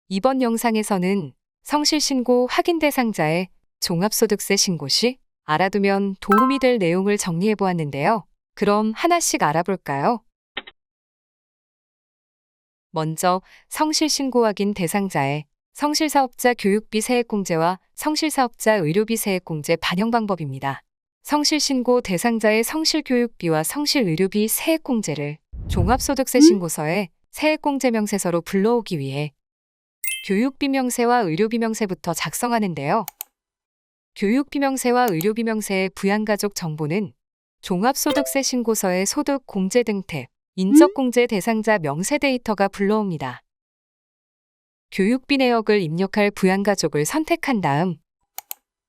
이번 영상에서는 성실신고 확인 대상자의 종합소득세 신고 시 알아두면 도움이 될 내용을 정리해 보았는데요. 그럼 하나씩 알아볼까요? 먼저 성실신고 확인 대상자의 성실사업자 교육비 세액공제와 성실사업자 의료비 세액공제 반영 방법입니다. 성실신고 대상자의 성실교육비와 성실의료비 세액공제를 종합소득세 신고서에 세액공제 명세서로 불러오기 위해 교육비 명세와 의료비 명세부터 작성하는데요. 교육비 명세와 의료비 명세의 부양가족 정보는 종합소득세 신고서의 소득 공제 등 탭, 인적공제 대상자 명세 데이터가 불러옵니다. 교육비 내역을 입력할 부양가족을 선택한 다음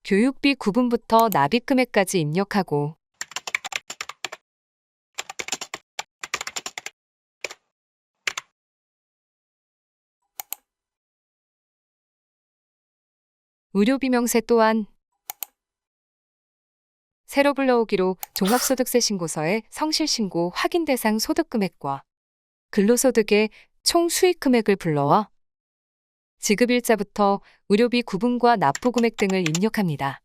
교육비 구분부터 납입 금액까지 입력하고 의료비 명세 또한 새로 불러오기로 종합소득세 신고서에 성실신고 확인 대상 소득금액과 근로소득의 총 수익 금액을 불러와 지급일자부터 의료비 구분과 납부금액 등을 입력합니다.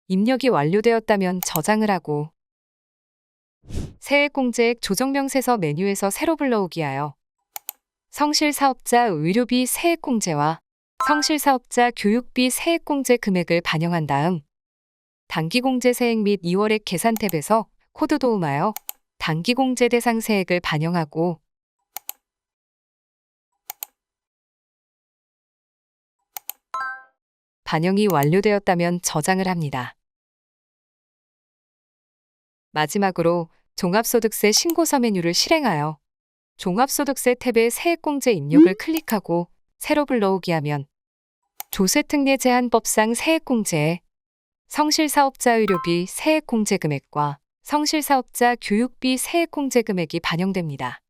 입력이 완료되었다면 저장을 하고 세액공제액 조정명세서 메뉴에서 새로 불러오기 하여 성실사업자 의료비 세액공제와 성실사업자 교육비 세액공제 금액을 반영한 다음 단기공제 세액 및 2월액 계산 탭에서 코드 도움하여 단기공제 대상 세액을 반영하고 반영이 완료되었다면 저장을 합니다. 마지막으로 종합소득세 신고서 메뉴를 실행하여 종합소득세 탭의 세액공제 입력을 클릭하고 새로 불러오기 하면 조세특례 제한법상 세액공제에 성실사업자 의료비 세액공제 금액과 성실사업자 교육비 세액공제 금액이 반영됩니다.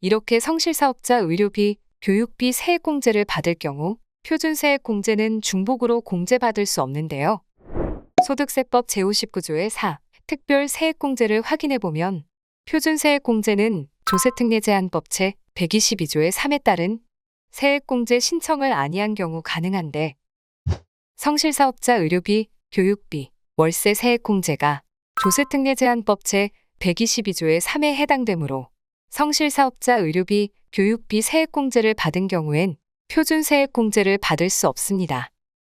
이렇게 성실사업자 의료비, 교육비 세액공제를 받을 경우 표준세액공제는 중복으로 공제받을 수 없는데요. 소득세법 제59조의 4. 특별 세액공제를 확인해보면 표준세액공제는 조세특례 제한법 제 122조의 3에 따른 세액공제 신청을 아니한 경우 가능한데 성실사업자 의료비, 교육비, 월세 세액공제가 조세특례 제한법 제 122조의 3에 해당되므로 성실사업자 의료비, 교육비 세액공제를 받은 경우엔 표준세액공제를 받을 수 없습니다.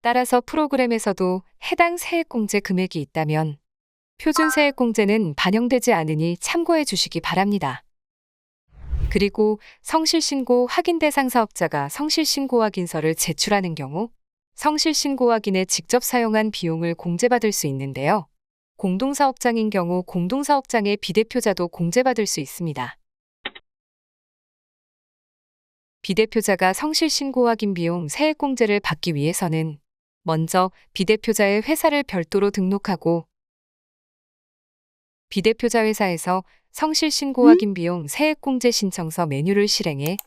따라서 프로그램에서도 해당 세액공제 금액이 있다면 표준세액공제는 반영되지 않으니 참고해 주시기 바랍니다. 그리고 성실신고 확인 대상 사업자가 성실신고 확인서를 제출하는 경우 성실신고 확인에 직접 사용한 비용을 공제받을 수 있는데요. 공동사업장인 경우 공동사업장의 비대표자도 공제받을 수 있습니다. 비대표자가 성실신고 확인 비용 세액공제를 받기 위해서는 먼저 비대표자의 회사를 별도로 등록하고 비대표자 회사에서 성실신고 확인 비용 세액공제 신청서 메뉴를 실행해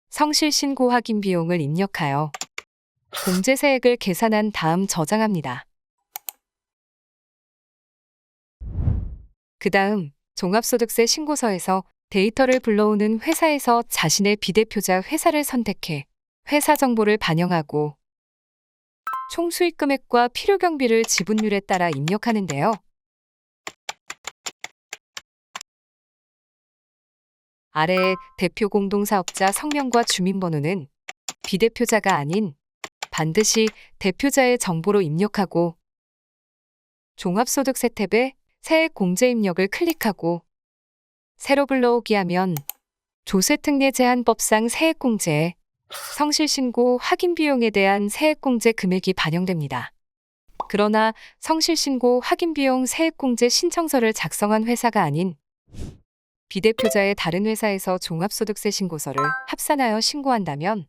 성실신고 확인 비용을 입력하여 공제세액을 계산한 다음 저장합니다. 그 다음 종합소득세 신고서에서 데이터를 불러오는 회사에서 자신의 비대표자 회사를 선택해 회사 정보를 반영하고 총 수익 금액과 필요경비를 지분율에 따라 입력하는데요. 아래의 대표 공동사업자 성명과 주민번호는 비대표자가 아닌 반드시 대표자의 정보로 입력하고 종합소득세 탭에 세액공제 입력을 클릭하고 새로 불러오기 하면 조세특례 제한법상 세액공제에 성실신고 확인 비용에 대한 세액공제 금액이 반영됩니다. 그러나 성실신고 확인 비용 세액공제 신청서를 작성한 회사가 아닌 비대표자의 다른 회사에서 종합소득세 신고서를 합산하여 신고한다면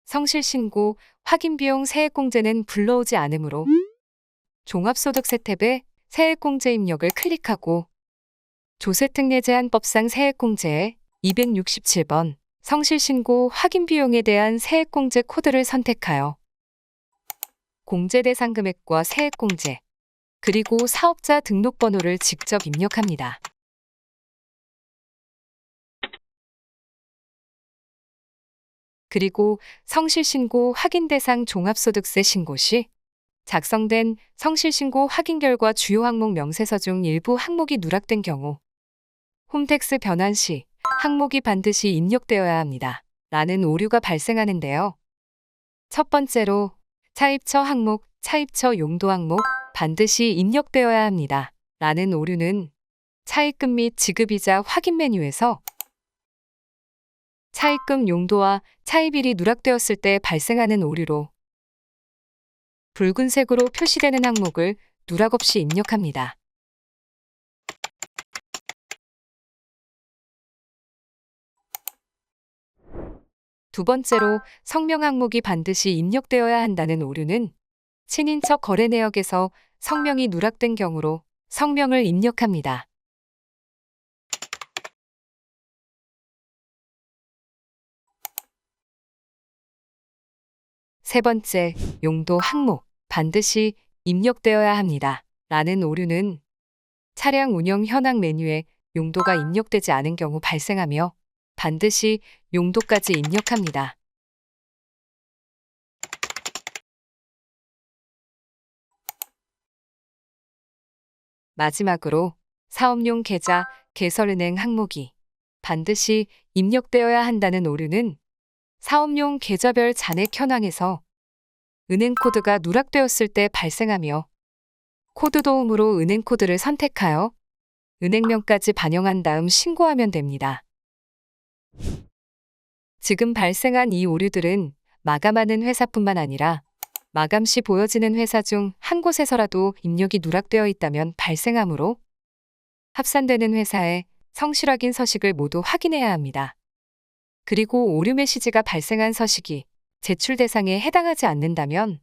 성실신고 확인비용 세액공제는 불러오지 않으므로 종합소득세 탭에 세액공제 입력을 클릭하고 조세특례 제한법상 세액공제에 267번 성실신고 확인 비용에 대한 세액공제 코드를 선택하여 공제 대상 금액과 세액공제, 그리고 사업자 등록번호를 직접 입력합니다. 그리고 성실신고 확인 대상 종합소득세 신고 시 작성된 성실신고 확인 결과 주요 항목 명세서 중 일부 항목이 누락된 경우 홈택스 변환 시 항목이 반드시 입력되어야 합니다. 라는 오류가 발생하는데요. 첫 번째로 차입처 항목, 차입처 용도 항목 반드시 입력되어야 합니다. 라는 오류는 차입금 및 지급이자 확인 메뉴에서 차입금 용도와 차입일이 누락되었을 때 발생하는 오류로 붉은색으로 표시되는 항목을 누락 없이 입력합니다. 두 번째로 성명 항목이 반드시 입력되어야 한다는 오류는 친인척 거래 내역에서 성명이 누락된 경우로 성명을 입력합니다. 세 번째, 용도 항목 반드시 입력되어야 합니다. 라는 오류는 차량 운영 현황 메뉴에 용도가 입력되지 않은 경우 발생하며 반드시 용도까지 입력합니다. 마지막으로 사업용 계좌, 개설은행 항목이 반드시 입력되어야 한다는 오류는 사업용 계좌별 잔액 현황에서 은행 코드가 누락되었을 때 발생하며 코드 도움으로 은행 코드를 선택하여 은행명까지 반영한 다음 신고하면 됩니다. 지금 발생한 이 오류들은 마감하는 회사뿐만 아니라 마감 시 보여지는 회사 중 한 곳에서라도 입력이 누락되어 있다면 발생하므로 합산되는 회사의 성실 확인 서식을 모두 확인해야 합니다. 그리고 오류 메시지가 발생한 서식이 제출 대상에 해당하지 않는다면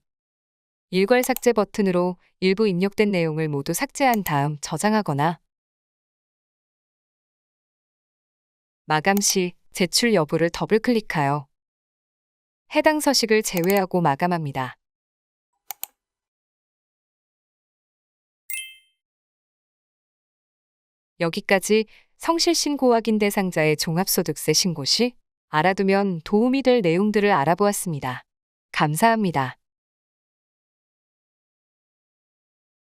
일괄 삭제 버튼으로 일부 입력된 내용을 모두 삭제한 다음 저장하거나 마감 시 제출 여부를 더블 클릭하여 해당 서식을 제외하고 마감합니다. 여기까지 성실신고 확인 대상자의 종합소득세 신고 시 알아두면 도움이 될 내용들을 알아보았습니다. 감사합니다.